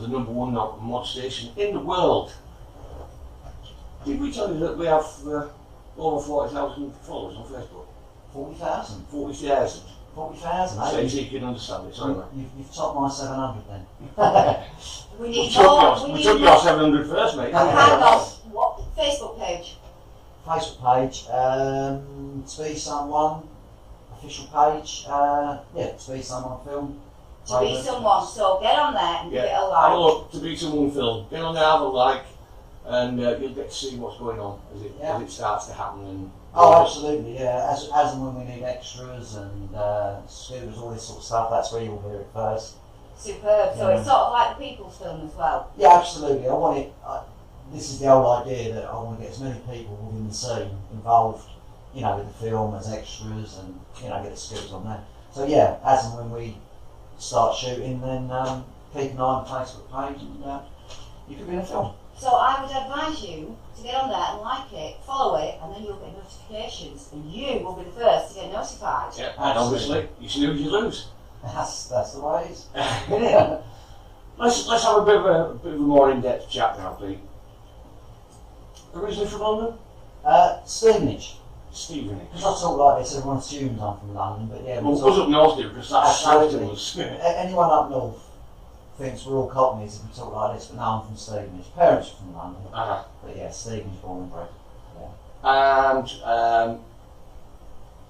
#1 mod station in the world. Did we tell you that we have over 40,000 followers on Facebook? 40,000? 40,000. 40,000, So eh? you can understand it, sorry. You've topped my 700 then. We need We took your 700 first, mate. Hang on. What? Facebook page? Facebook page, To Be Someone, official page, To Be Someone film. To Be Someone, so get on there and give it a Have a like. look, To Be Someone film. Get on there, have a like, and you'll get to see what's going on as it starts to happen. And oh, absolutely, yeah. As and when we need extras and scooters, all this sort of stuff, that's where you'll hear it first. Superb. So it's sort of like the People's Film as well. Yeah, absolutely. I want it. This is the old idea that I want to get as many people within the scene involved, with the film as extras, and get the scooters on there. So yeah, as and when we start shooting, then keep an eye on the Facebook page, and you could be in a film. So I would advise you to get on there and like it, follow it, and then you'll get notifications, and you will be the first to get notified. Yeah, and obviously, you snooze, you lose. That's the way it is. Let's have a bit of a more in-depth chat now, Pete. Originally from London? Stevenage. Stevenage. Because I talk like this, everyone assumes I'm from London, but yeah. Well, us up north do, because that's south to us. Anyone up north thinks we're all Cockneys if we talk like this, but no, I'm from Stevenage. Parents are from London, but yeah, Stevenage born and bred. Yeah. And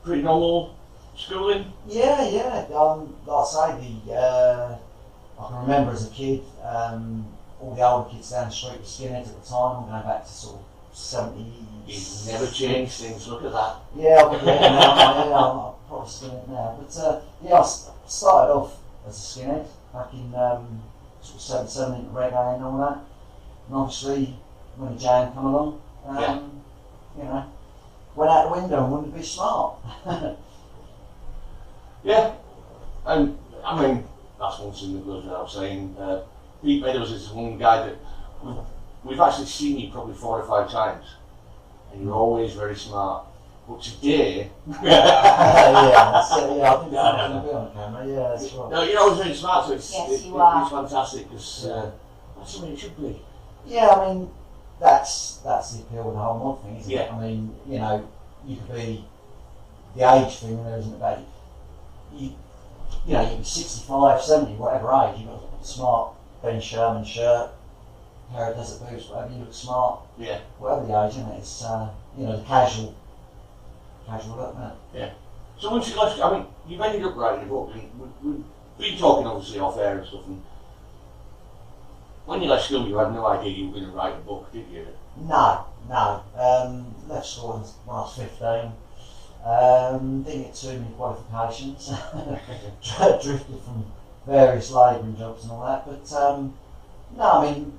pretty normal schooling? Yeah. Like I say, I can remember as a kid, all the older kids down the street were skinheads at the time. I'm going back to sort of 70s. You never change things, look at that. Yeah, I'll be there now. I'm probably skinhead now. But I started off as a skinhead back in sort of 77 into reggae and all that. And obviously, when the jam come along, went out the window and wanted to be smart. Yeah, and I mean, that's one thing that goes without saying. Pete Meadows is one guy that we've actually seen you probably 4 or 5 times, and you're always very smart. But today, I think that's going to be on camera. Yeah, that's right. No, you're always very smart, so it's fantastic because that's the way it should be. Yeah, I mean, that's the appeal of the whole mod thing, isn't it? I mean, you could be the age thing, there isn't about you can be 65, 70, whatever age, you've got a smart Ben Sherman shirt, pair of desert boots, whatever, you look smart. Yeah. Whatever the age, isn't it? It's, the casual look, isn't it? Yeah. So once you left, I mean, you've ended up writing a book, and we've been talking obviously off air and stuff, and when you left school you had no idea you were going to write a book, did you? No. Left school when I was 15. Didn't get too many qualifications. Drifted from various labouring jobs and all that, but no, I mean,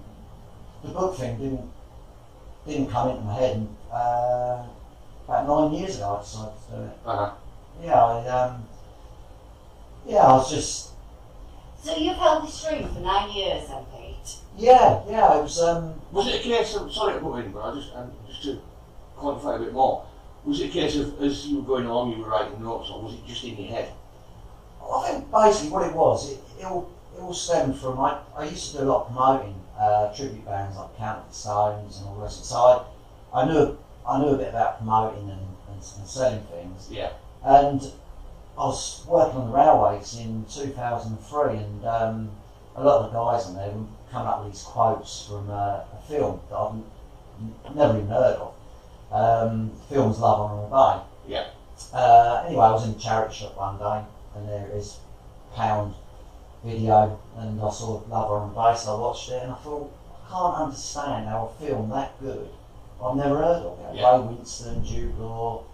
the book thing didn't come into my head. And, about 9 years ago, I decided to do it. I was just. So you've held this stream for 9 years, then, Pete? Yeah, it was. Was it a case of, sorry to put in, but just to quantify a bit more, was it a case of as you were going along you were writing notes, or was it just in your head? Well, I think basically what it was, it all stemmed from, I used to do a lot of promoting tribute bands like Counterfeit Stones and all the rest of it, so I knew a bit about promoting and selling things. Yeah. And I was working on the railways in 2003, and a lot of the guys on there were coming up with these quotes from a film that I've never even heard of. The film's Love, Honour and Obey. Yeah. Anyway, I was in a charity shop one day, and there it is, pound video, and I saw Love, Honour and Obey, so I watched it, and I thought, I can't understand how a film that good I've never heard of it. Yeah. Ray Winston, Jude Law,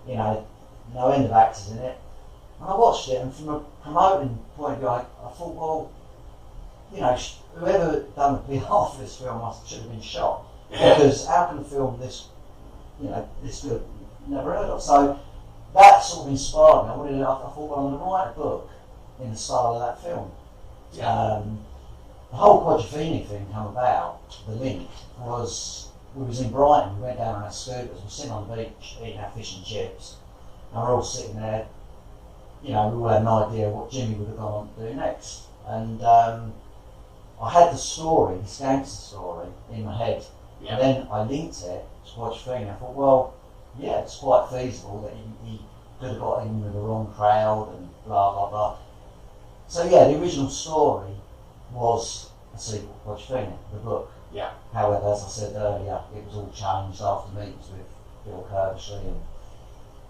no end of actors in it. And I watched it, and from a promoting point of view, I thought, well, whoever done the PR for this film should have been shot. Yeah. Because how can a film this good, never heard of? So that sort of inspired me. I thought, well, I'm going to write a book in the style of that film. Yeah. The whole Quadrophenia thing came about, the link, was we was in Brighton, we went down on our scooters, we were sitting on the beach eating our fish and chips, and we're all sitting there, we all had an idea what Jimmy would have gone on to do next. And I I had the story, this gangster story, in my head, Yeah. and then I linked it to Quadrophenia. I thought, well, yeah, it's quite feasible that he could have got in with the wrong crowd and blah blah blah. So yeah, the original story was a sequel to Quadrophenia, the book. Yeah. However, as I said earlier, it was all changed after meetings with Bill Kirby, and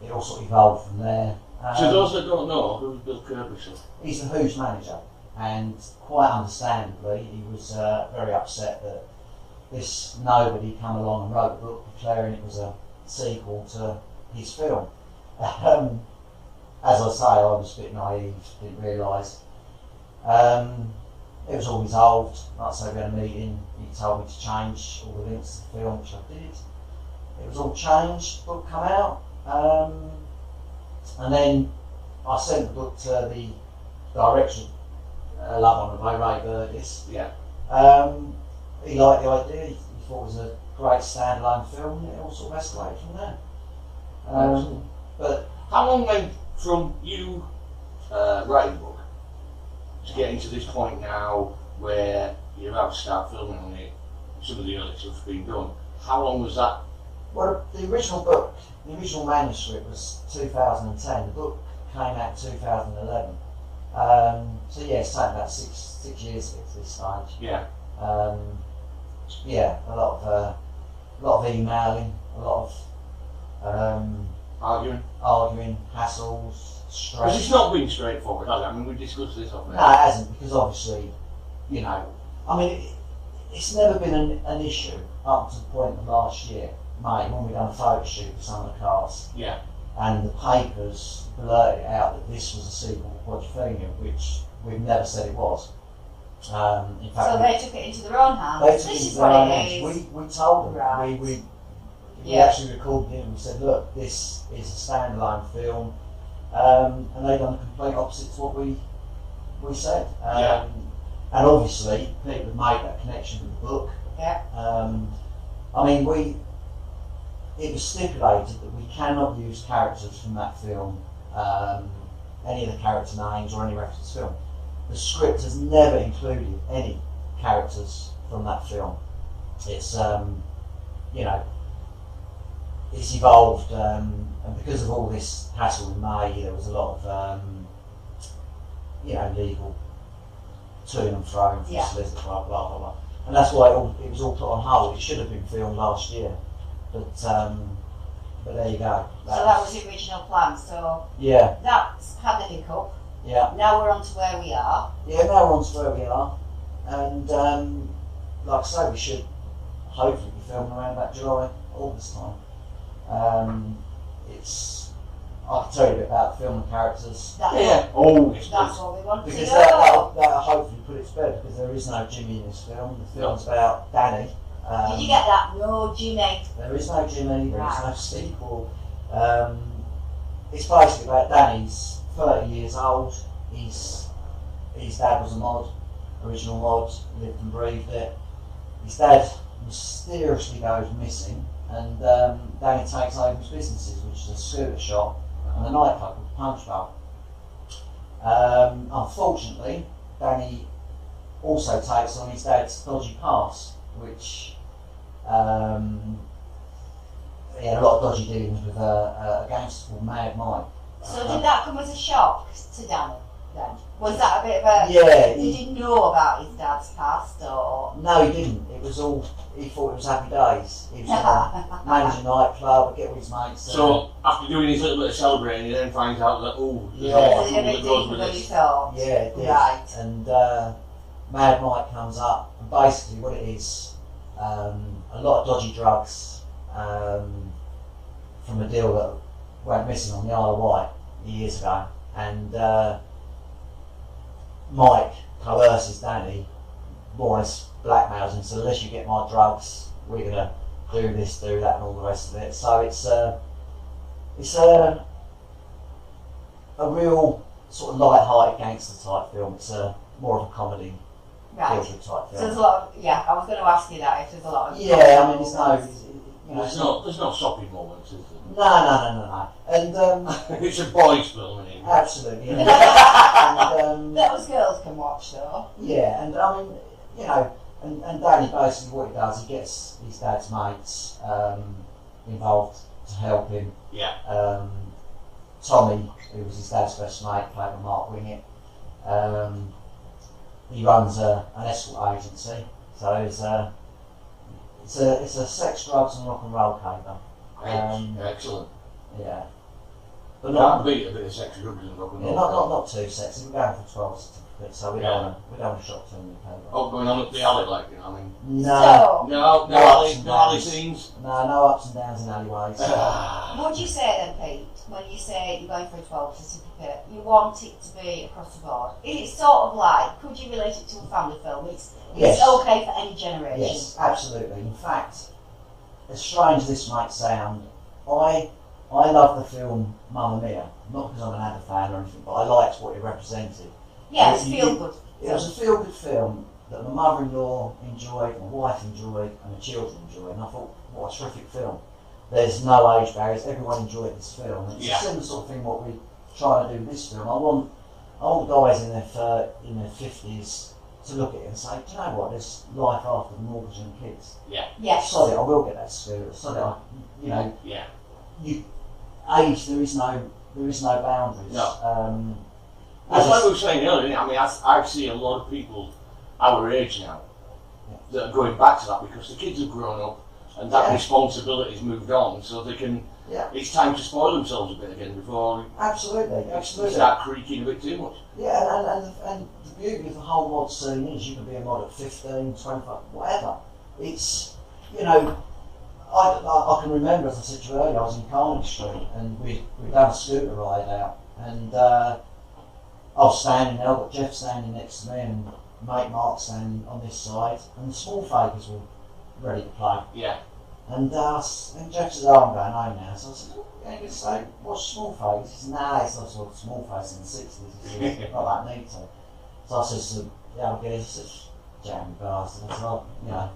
it all sort of evolved from there. So those that don't know, who's Bill Kirby? He's the Who's manager, and quite understandably, he was very upset that this nobody come along and wrote a book declaring it was a sequel to his film. As I say, I was a bit naive, didn't realise. It was all resolved. Like I say, we had a meeting, he told me to change all the links to the film, which I did. It was all changed, book come out. And then I sent the book to the director, Love on the Way, Ray Burgess. Yeah. He liked the idea, he thought it was a great standalone film, and it all sort of escalated from there. But how long went from you writing the book to getting to this point now where you're about to start filming on it, some of the early stuff's been done? How long was that? well, the original book, the original manuscript was 2010. The book came out in 2011. So yeah, it's taken about six years to get to this stage. Yeah. Yeah, a lot of emailing, a lot of arguing, hassles, stress. Because it's not been straightforward, has it? I mean, we discussed this off No, there. it hasn't, because obviously, you know, I mean, it's never been an issue up to the point of last year, May, when we done a photo shoot for some of the cars, Yeah. and the papers blurted out that this was a sequel to Quadrophenia, which we've never said it was. In fact, So they took it into their own hands. they took This it is into their what own it hands. is. We told them. Right. We Yeah. actually recorded it and we said, look, this is a standalone film, and they done the complete opposite to what we said. Yeah. And obviously, people have made that connection with the book. Yeah. I mean, it was stipulated that we cannot use characters from that film, any of the character names or any reference to film. The script has never included any characters from that film. It's, you know, it's evolved, and because of all this hassle in May, there was a lot of, you know, legal to and fro from Yeah. solicitor, blah, blah, blah, blah. And that's why it was all put on hold. It should have been filmed last year. But there you go. So that was the original plan. So Yeah, that's had a hiccup. yeah. Now we're on to where we are. Yeah, now we're on to where we are. And like I say, we should hopefully be filming around about July, August time. I can tell you a bit about the film and characters. Yeah. Oh, it's That's what we want to Because know. that'll hopefully put it to bed, because there is no Jimmy in this film. The film's about Danny. Did you get that? No, Jimmy. There is no Jimmy, there is no Right. sequel. It's basically about Danny's 30 years old. His dad was a mod, original mod, lived and breathed it. His dad mysteriously goes missing, and Danny takes over his businesses, which is a scooter shop and a nightclub called Punch Bowl. Unfortunately, Danny also takes on his dad's dodgy past, which he had a lot of dodgy dealings with a gangster called Mad Mike. So did that come as a shock to Danny then? Was that a bit of a... Yeah, Did he know about his dad's past or... No, he didn't. It was all, he thought it was happy days. He was managing a nightclub, get with his mates. So after doing his little bit of celebrating, he then finds out that Yeah. there's a lot Was it a bit that goes deeper with than he this. thought? Yeah, it did. Right. And Mad Mike comes up, and basically what it is, a lot of dodgy drugs from a deal that went missing on the Isle of Wight years ago, and Mike coerces Danny, more or less blackmails him, so unless you get my drugs, we're going to do this, do that, and all the rest of it. So it's a real sort of light-hearted gangster type film. It's more of a comedy, Right. feel-good type So film. there's a lot of... Yeah, I was going to ask you that, if there's a lot of... Yeah, I mean, there's no, you know, There's no soppy moments, is there? no. And It's a boys' film, isn't it? absolutely. Yeah. And, That was girls can watch though. yeah, and I mean, you know, and Danny basically what he does, he gets his dad's mates involved to help him. Yeah. Tommy, who was his dad's best mate, played by Mark Wingett. He runs an escort agency, so it's a sex, drugs and rock and roll caper. Excellent. Yeah. But Can't beat a bit of sex, drugs and rock and roll. not too sexy. We're going for 12 certificates, so we don't want to shop too many people. Oh, going on up the alley, like, you know what I mean? No alley scenes. No ups and downs in alleyways. What do you say then, Pete, when you say you're going for a 12 certificate? You want it to be across the board. It's sort of like, could you relate it to a family film? It's okay for any generation. Yes, absolutely. In fact, as strange as this might sound, I love the film Mamma Mia, not because I'm an Adder fan or anything, but I liked what it represented. Yeah, it's feel good. It was a feel good film that my mother-in-law enjoyed, my wife enjoyed, and the children enjoyed, and I thought, what a terrific film. There's no age barriers, everyone enjoyed this film. And it's a similar sort of thing what we're trying to do with this film. I want guys in their 50s to look at it and say, do you know what, there's life after the mortgage and kids. Yeah. Yes. Sorry, I will get that scooter. Sorry, Yeah. Age, there is no boundaries. No. That's like we were saying earlier. I mean, I see a lot of people our age now that are going back to that because the kids have grown up and that responsibility's moved on, so they can. Yeah. It's time to spoil themselves a bit again before. Absolutely. They start creaking a bit too much. Yeah, and the beauty of the whole mod scene is you can be a mod at 15, 25, whatever. It's, you know, I can remember, as I said to you earlier, I was in Carnegie Street and we'd done a scooter ride out, and I was standing there, I've got Jeff standing next to me and mate Mark standing on this side, and the small fakers were ready to play. Yeah. And Jeff said, oh, I'm going home now. So I said, oh, you're going to say, what's small face? He said, nah, it's not sort of small face in the 60s. He said, not that neat. So I said, yeah, I'll get it. He said, jam bastard. I said, oh, you know,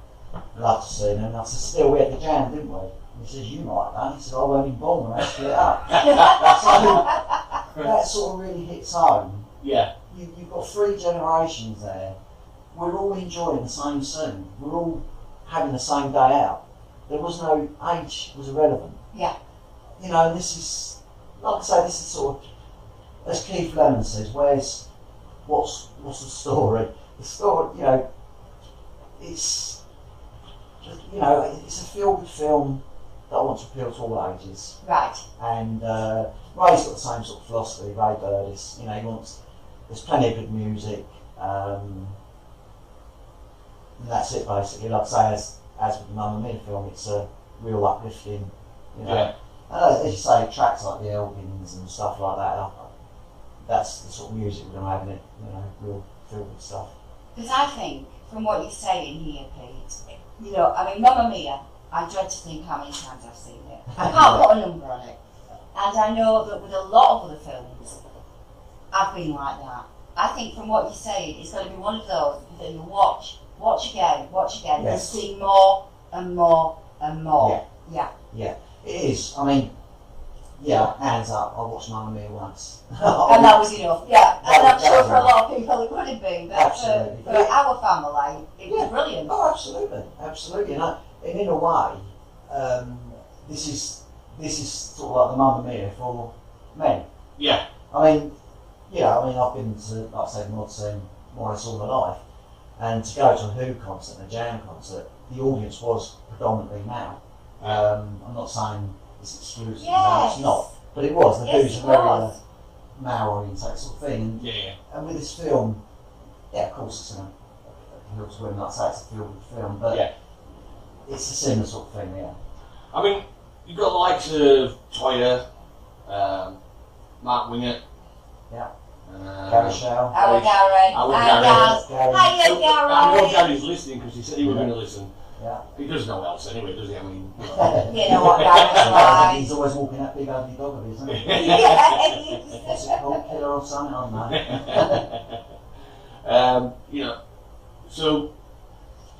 love to see them. And I said, still, we had the jam, didn't we? And he says, you might have done. He said, I weren't even born when I split up. So that sort of really hits home. Yeah. You've got 3 generations there. We're all enjoying the same scene. We're all having the same day out. There was no age was irrelevant. Yeah. You know, this is, like I say, this is sort of, as Keith Lemon says, what's the story? The story, you know, it's a feel-good film that I want to appeal to all ages. Right. And Ray's got the same sort of philosophy. Ray Bird is, you know, he wants. There's plenty of good music. And that's it basically. Like I say, as with the Mamma Mia film, it's a real uplifting, you know. Yeah. And as you say, tracks like the Elgins and stuff like that, that's the sort of music we're going to have in it, you know, real feel-good stuff. Because I think, from what you're saying here, Pete, you know, I mean, Mamma Mia, I dread to think how many times I've seen it. I can't put a number on it. And I know that with a lot of other films, I've been like that. I think from what you're saying, it's going to be one of those that you watch again, Yes. and see more and more and more. Yeah. Yeah, it is. I mean, hands up, I watched Mamma Mia once. And that was enough. Yeah, and I'm sure was for a lot of people it would have been, but Absolutely. for our family, it was brilliant. Oh, absolutely. And in a way, this is sort of like the Mamma Mia for men. Yeah. I mean, I've been to, like I say, mod scene more or less all my life, and to go to a Who concert and a Jam concert, the audience was predominantly male. I'm not saying it's exclusive, no, it's not, but it was. The Who's a very male orientated sort of thing. And with this film, of course it's going to appeal to women, like I say, it's a feel-good film, but it's a similar sort of thing, yeah. I mean, you've got the likes of Toya, Mark Wingett. Yeah. Gary Shell. Our Gary. I know Gary. Gary's listening because he said he was going to listen. Yeah. He does know else anyway, does he? I mean, You know what Gary's like. He's always walking that big ugly dog of his, isn't he? Yes. What's it called? Killer or something? I don't know. you know, so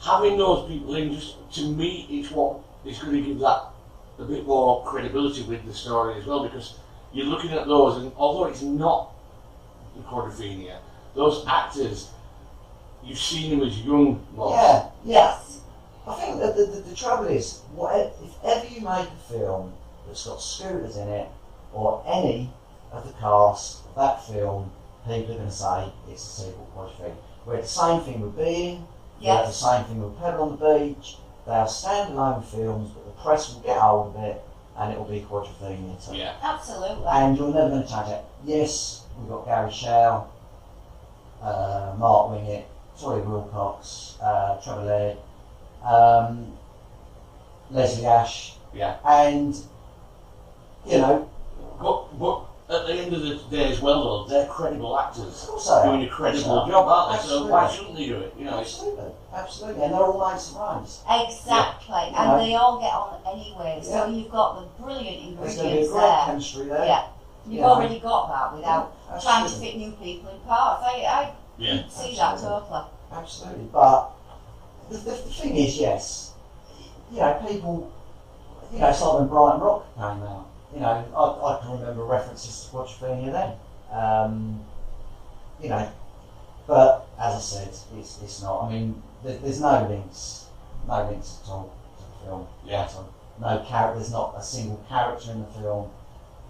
having those people in, just to me, it's what is going to give that a bit more credibility with the story as well, because you're looking at those, and although it's not the Quadrophenia, those actors, you've seen him as young, Moss. Yeah, yeah. Yes. I think that the trouble is, if ever you make a film that's got scooters in it, or any of the cast of that film, people are going to say it's a sequel quality thing. We had the same thing with Being, we had the Yes. same thing with Pebble on the Beach. They are standalone films, but the press will get hold of it and it will be quadrophenia too. Yeah. Absolutely. And you're never going to change it. Yes, we've got Gary Shaw, Mark Wingett, Tori Wilcox, Trevor Laird, Leslie Ash, Yeah. and you know, But at the end of the day as well, though, they're credible actors also doing a credible job, aren't they? So Absolutely. why shouldn't they do it? You know, it's, absolutely, and they're all mates of Ryan's. Exactly. Yeah. And You know. they all get on anyway. So Yeah. you've got the brilliant There's going to be a ingredients great there. chemistry there. Yeah. You've You know. already got that without trying to Absolutely. fit new people in parts. I yeah. see that Absolutely. totally. Absolutely, but the thing is, yes, you know, people, you know, it's like when Brighton Rock came out. You know, I can remember references to quadrophenia then. You know, but as I said, it's not. I mean, there's no links at all to the film. Yeah. At all. No character. There's not a single character in the film.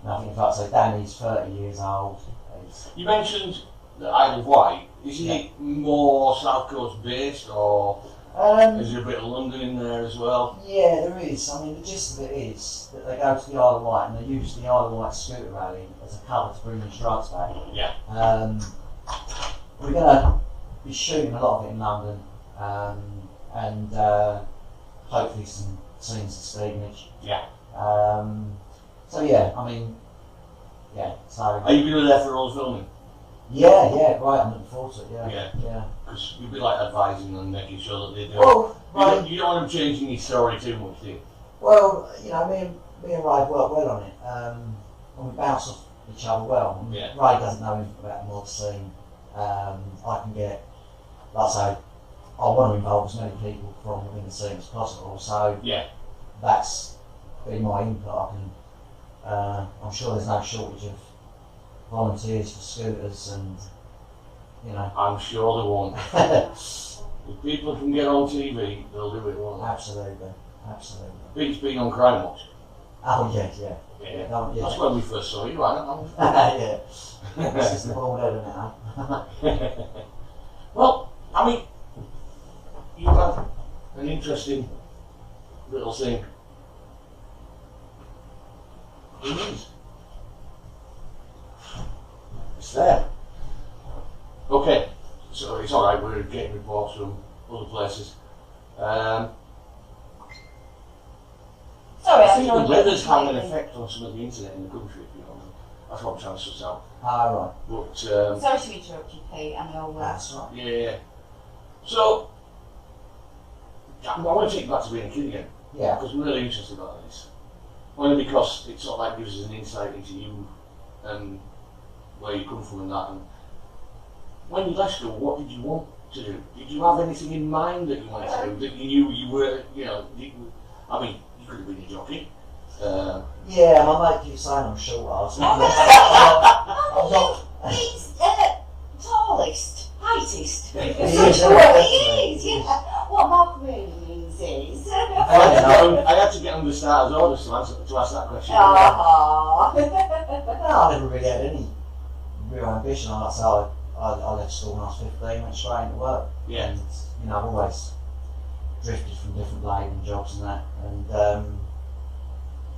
Nothing. In fact, so Danny's 30 years old. You mentioned the Isle of Wight. Isn't it more South Coast based, or is there a bit of London in there as well? Yeah, there is. I mean, the gist of it is that they go to the Isle of Wight and they use the Isle of Wight scooter rally as a cover to bring these drugs back. Yeah. We're going to be shooting a lot of it in London, and hopefully some scenes at Stevenage. Yeah. So yeah, I mean, yeah. So Are you going to be there for all the filming? yeah, right. I'm looking forward to it. Yeah. Yeah. Because you'd be like advising them, making sure that they do. Well, right. You don't want them changing your story too much, do you? Well, you know, me and Ray work well on it, and we bounce off each other well. Yeah. Ray doesn't know anything about the mod scene. I can get, like I say, I want to involve as many people from within the scene as possible. So Yeah. that's been my input. I can, I'm sure there's no shortage of volunteers for scooters, and you know. I'm sure they won't. If people can get on TV, they'll do it, won't they? Absolutely. Pete's been on Crime Watch. Oh yeah. Yeah. Yeah. That's when we first saw you, right? Yeah. This is the bald head, isn't it? Well, I mean, you have an interesting little thing. It is. It's there. Okay, so it's alright, we're getting reports from other places. Sorry, I I'm think the not weather's having an getting- effect on some of the internet in the country, if you know what I mean. That's what I'm trying to suss out. Right. But, Sorry to interrupt you, Pete. I know That's right. yeah. So, I want to take you back to being a kid again, Yeah. because we're really interested about this. Only because it sort of like gives us an insight into you and where you come from and that. And when you left school, what did you want to do? Did you have anything in mind that you wanted to do? That you knew you were, you know, I mean, you could have been a jockey. Yeah, my mate keeps saying I'm short ass. I'm not. He's tallest, heightest. He is, Such a isn't word. he? He is, yeah. What Mark really means is. I had to get under starter's orders to ask that question. No, I never really had any real ambition. Like I say, I left school when I was 15, went straight into work. Yeah. And, you know, I've always drifted from different labouring jobs and that. And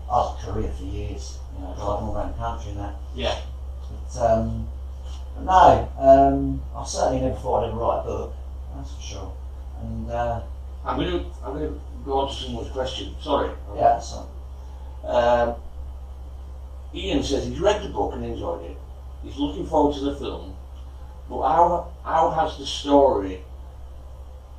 I was a career for years, you know, driving all around the country and that. Yeah. But no, I certainly never thought I'd ever write a book, that's for sure. And I'm going to go on to someone's question. Sorry. yeah, so Ian says he's read the book and enjoyed it. He's looking forward to the film. But how has the story,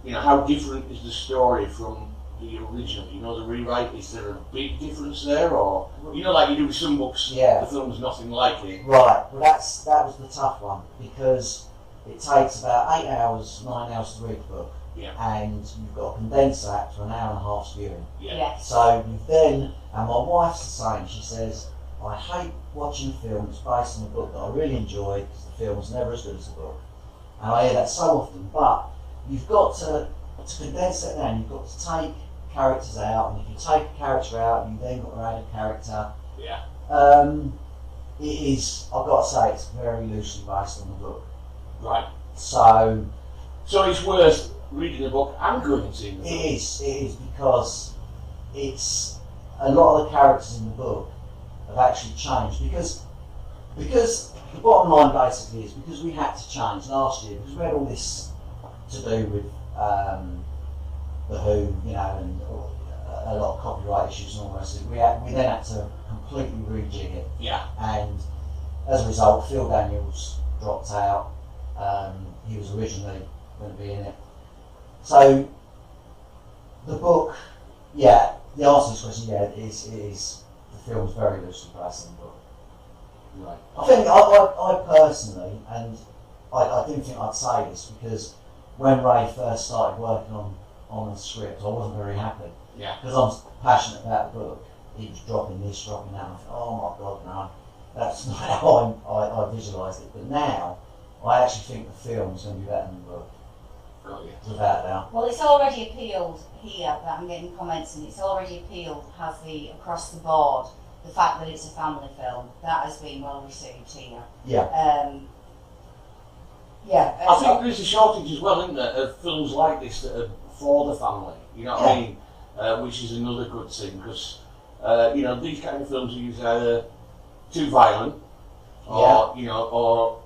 you know, how different is the story from the original? You know, the rewrite, is there a big difference there? Or, you know, like you do with some books, Yeah. the film's nothing like it. right, well that was the tough one, because it takes about 8 hours, 9 hours to read the book. Yeah. And you've got to condense that to an hour and a half's viewing. Yeah. Yes. So you then, and my wife's the same, she says, I hate watching a film that's based on a book that I really enjoyed, because the film's never as good as the book. And I hear that so often, but you've got to condense that down. You've got to take characters out, and if you take a character out, you then got to add a character. Yeah. It is, I've got to say, it's very loosely based on the book. Right. So it's worth reading the book and going and seeing the film. It is because it's a lot of the characters in the book have actually changed because the bottom line basically is because we had to change last year because we had all this to do with the Who, you know, and a lot of copyright issues and all the rest of it. We then had to completely rejig it. Yeah. And as a result, Phil Daniels dropped out. He was originally going to be in it. So the book, yeah, the answer to this question, yeah, it is the film's very loosely based on the book. Right. I think I personally, and I didn't think I'd say this because when Ray first started working on the script, I wasn't very happy. Yeah. Because I'm passionate about the book. He was dropping this, dropping that. And I thought, oh my God, no, that's not how I visualised it. But now, I actually think the film's going to be better than the book. Got you. Without doubt. Well, it's already appealed here, that I'm getting comments, and it's already appealed, has the across the board, the fact that it's a family film. That has been well received here. Yeah. Yeah. I think there's a shortage as well, isn't there, of films like this that are for the family. You know what I mean? Which is another good thing because you know, these kind of films are usually either too violent, or or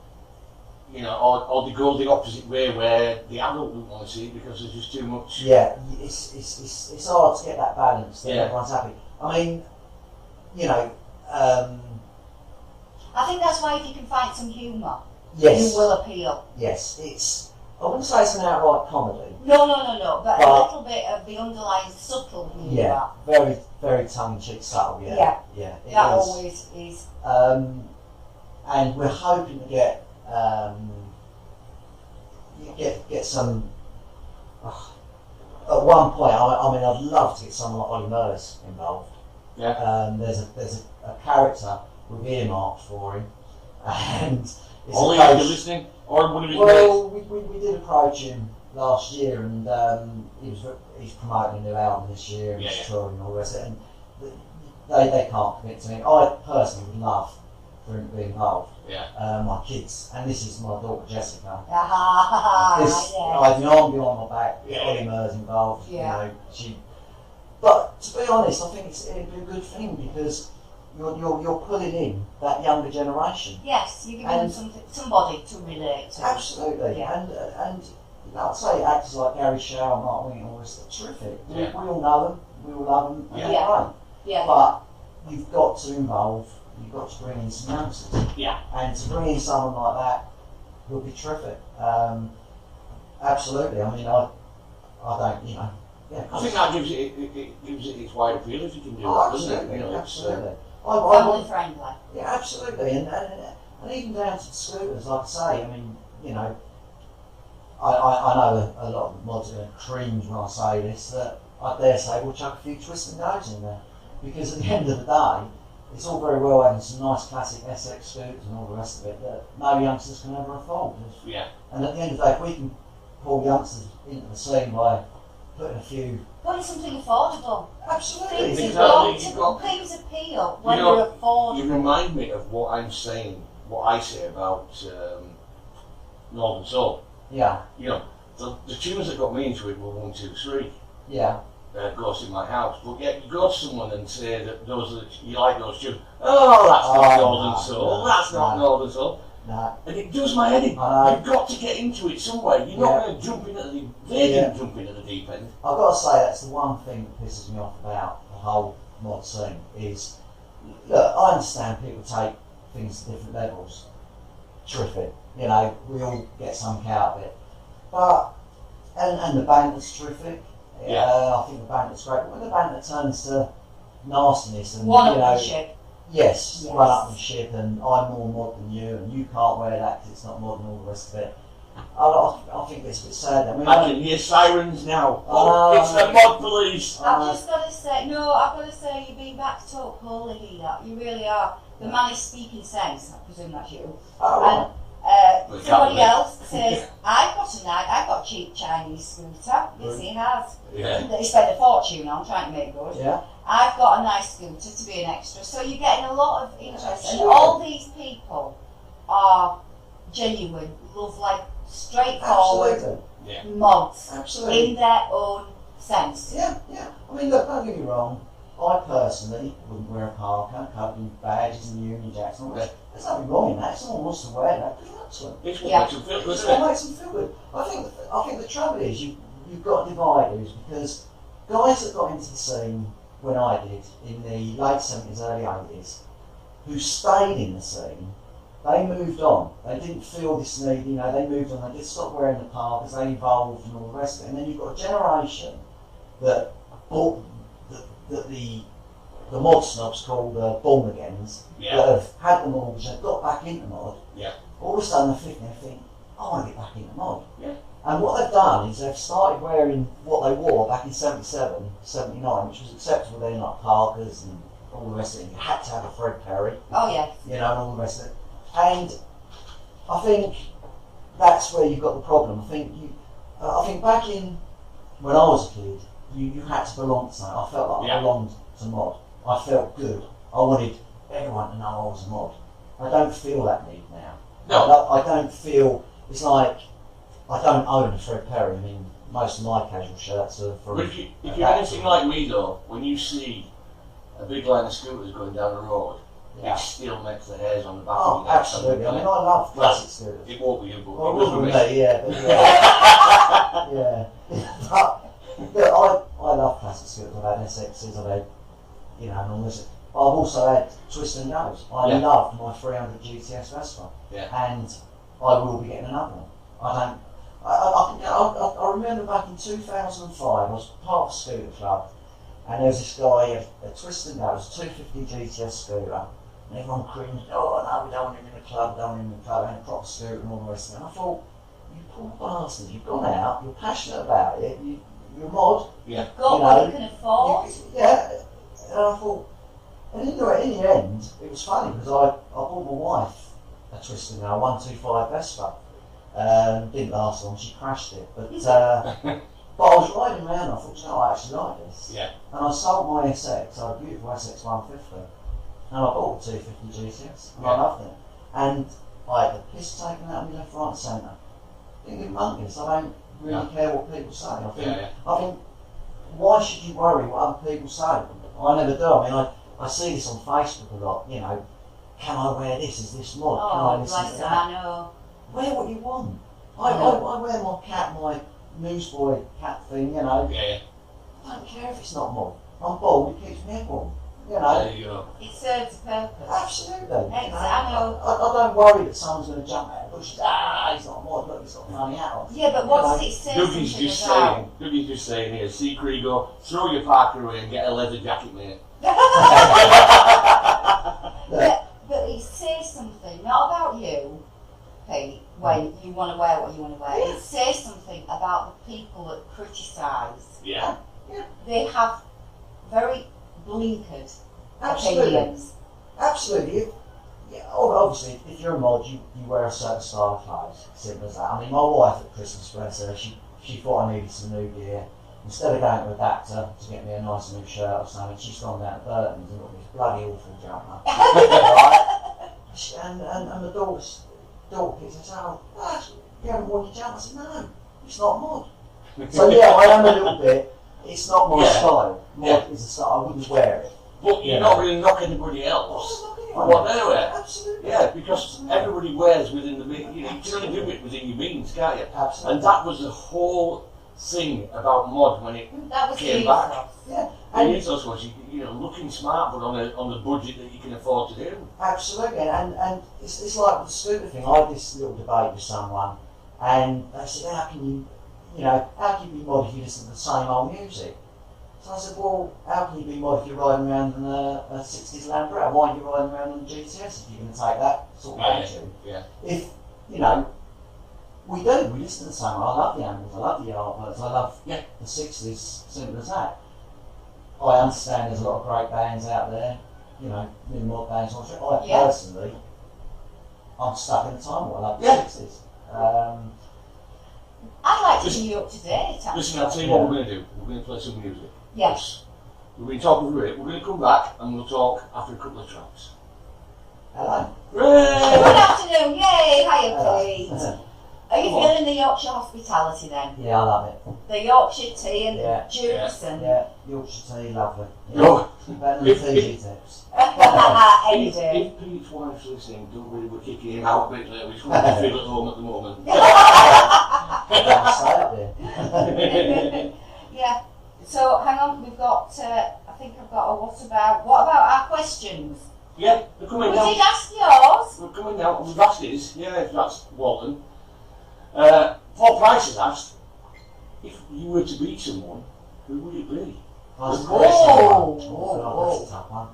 they go the opposite way where the adult don't want to see it because there's just too much. Yeah, it's hard to get that balance that Yeah. everyone's happy. I mean, you know, I think that's why if you can find some humour, yes, you will appeal. yes, I wouldn't say it's an outright comedy. No, but a little bit of the underlying subtle humour. Yeah, very, very tongue-in-cheek, subtle. Yeah, Yeah. it That is. always is. And we're hoping to get some. At one point, I mean, I'd love to get someone like Ollie Murs involved. Yeah. There's a character we've earmarked for him, and it's Ollie, a are you case- listening? Or one of his Well, we did approach him last year, and he's promoting a new album this year, and he's touring and all the rest of it. And they can't commit to him. I personally would love for him to be involved. Yeah. My kids, and this is my daughter Jessica. Yes. I have an arm behind my back. Yeah. Ollie Murs involved. Yeah. You know, But to be honest, I think it'd be a good thing because you're pulling in that younger generation. Yes, you give them somebody to relate to. Absolutely, Yeah. and I'd say actors like Gary Shaw and Mark Wing, all this, are terrific. Yeah. We all know them, we all love them, and Yeah. they're great. Yeah. But you've got to bring in some youngsters. Yeah. And to bring in someone like that would be terrific. Absolutely. I mean, I don't, you know. Yeah. I think that gives it its wide appeal if you can do Oh, that, doesn't it? absolutely, You know, absolutely. Family friendly. Yeah, absolutely, and even down to the scooters, like I say, I mean, you know, I know a lot of mods are going to cringe when I say this, that I dare say we'll chuck a few twists and goes in there, because at the end of the day, it's all very well having some nice classic SX scooters and all the rest of it that no youngsters can ever afford. Yeah. And at the end of the day, if we can pull youngsters into the scene by putting a few... What is something affordable? Absolutely. Things Exactly. appeal when You know, they're affordable. You remind me of what I say about Northern Soul. Yeah, You know, the tunes that got me into it were 1, 2, 3. yeah. Ghost in My House, but yet you go to someone and say that you like those tunes. Oh, that's not Northern Soul. That's not Northern Soul. No. And it does my head in. You've got to get into it somewhere. You're not going to jump in at the. They didn't jump in at the deep end. I've got to say that's the one thing that pisses me off about the whole mod scene is, look, I understand people take things to different levels. Terrific, you know, we all get something out of it. But and the banter's terrific. Yeah. I think the banter's great. But when the banter turns to nastiness and One-upmanship. Yes, run up the ship, and I'm more mod than you, and you can't wear that because it's not mod and all the rest of it. I think it's a bit sad. I mean, I can hear sirens now. Oh, It's the mod police. I've just got to say, you're being backed up wholly here. You really are. The man is speaking sense. I presume that's you. oh, Somebody else says, I've got a cheap Chinese scooter. Yes, he has. Yeah. That he spent a fortune on trying to make good. Yeah. I've got a nice scooter to be an extra. So you're getting a lot of interest. Absolutely. And all these people are genuine, love like straightforward Absolutely. mods Absolutely. in their own sense. Yeah, yeah. I mean, look, don't get me wrong. I personally wouldn't wear a parka, covered in badges and Union Jacks and all that. There's nothing wrong in that. If someone wants to wear that, good luck to them. It's what Yeah. makes them feel good, It's isn't what it? makes them feel good. I think the trouble is you've got dividers because guys that got into the scene when I did in the late 70s, early 80s, who stayed in the scene, they moved on. They didn't feel this need, they moved on. They just stopped wearing the parkas, they evolved and all the rest of it. And then you've got a generation that bought that the mod snobs called born agains that have had the mortgage, they've got back into mod. Yeah. All of a sudden they're thinking, I want to get back into mod. Yeah. And what they've done is they've started wearing what they wore back in 77, 79, which was acceptable then, like parkas and all the rest of it. You had to have a Fred Perry, Oh, yes. and all the rest of it. And I think that's where you've got the problem. I think back in when I was a kid, you had to belong to something. I felt like I belonged to mod. I felt good. I wanted everyone to know I was a mod. I don't feel that need now. No. I don't feel, it's like, I don't own a Fred Perry. I mean, most of my casual shirts are from... But if you're anything like me though, when you see a big line of scooters going down the road, it still makes the hairs on the back of your neck. Absolutely. I mean, I love classic scooters. It won't be you, but Well, it it was would with be me. me, yeah. But look, I love classic scooters. I've had SXs, I've had, and all this. But I've also had Twist and Goes. I loved my 300 GTS Vespa. Yeah. And I will be getting another one. I remember back in 2005, I was part of a scooter club, and there was this guy, a Twist and Goes, 250 GTS scooter, and everyone cringed, oh no, we don't want him in the club, and a proper scooter and all the rest of it. And I thought, you poor bastards, you've gone out, you're passionate about it, you're a mod. Yeah. Got what you can afford. And I thought, and in the end, it was funny because I bought my wife a Twist and Go 125 Vespa. Didn't last long, she crashed it. But I was riding around, I thought, I actually like this. Yeah. And I sold my SX, I had a beautiful SX 150, and I bought a 250 GTS, and I loved it. And I had the piss taken out of me left, right and centre. Didn't give monkeys, I don't really care what people say. I think, why should you worry what other people say? I never do. I mean, I see this on Facebook a lot, can I wear this? Is this mod? Can I listen to that? I know. Wear what you want. I wear my cat, my newsboy cat thing, Yeah. I don't care if it's not mod. I'm bald, it keeps me warm. There you go. It serves a purpose. Absolutely. I know. I don't worry that someone's going to jump out of the bushes. He's not mod, look, he's got funny hat on. Yeah, but what does it say Dougie's just saying here, see Krigo, throw your parker away and get a leather jacket, mate. But it says something, not about you, Pete, when you want to wear what you want to wear. Yeah. It says something about the people that criticise. Yeah. They have very blinkered Absolutely. opinions. Absolutely. Obviously, if you're a mod, you wear a certain style of clothes. Simple as that. I mean, my wife at Christmas present, she thought I needed some new gear. Instead of going to Adapter to get me a nice new shirt or something, she's gone down to Burton's and got this bloody awful jumper. Right? And the daughter kid says, you haven't worn your jumper? I said, no, it's not mod. So I am a little bit, it's not my style. Mod is a style, I wouldn't wear it. But you're not really knocking anybody else. What they wear. Absolutely. Yeah, because everybody wears within the means. You can only do it within your means, can't you? Absolutely. And that was the whole thing about mod when it That was came the back. ethos. Yeah. The ethos was looking smart, but on the budget that you can afford to do. Absolutely, and it's like with the scooter thing. I had this little debate with someone, and they said, how can you be mod if you listen to the same old music? So I said, well, how can you be mod if you're riding around in a 60s Lambretta? Why aren't you riding around on a GTS if you're going to take that sort of attitude? Yeah. If, we listen to the same. I love the Animals, I love the Yardbirds, I love the 60s, simple as that. I understand there's a lot of great bands out there, new mod bands. Personally, I'm stuck in the time warp. I love the Yeah. 60s. I'd like to see you up to date. Listen, I'll tell you what we're going to do. We're going to play some music. Yes. We've been talking through it. We're going to come back and we'll talk after a couple of tracks. Hello. Hooray! Good afternoon. Yay. Hiya, Pete. Yeah. Are you feeling the Yorkshire hospitality then? Yeah, I love it. The Yorkshire tea and Yeah. the juice and Yeah, Yorkshire tea, lovely. Yeah. No. Better than Fiji tips. any If day. Pete's wife's listening, don't worry, we're kicking him out a bit later. He's going to feel at home at the moment. I'll say it there. Yeah. So hang on, we've got. I think I've got a what about our questions? Yeah, they're We coming down. did ask yours. We're coming down. We've asked his. Yeah, if that's Walton. Paul Price has asked, if you were to beat someone, who would it be? That's a Oh. question. Oh. God, that's a tough one.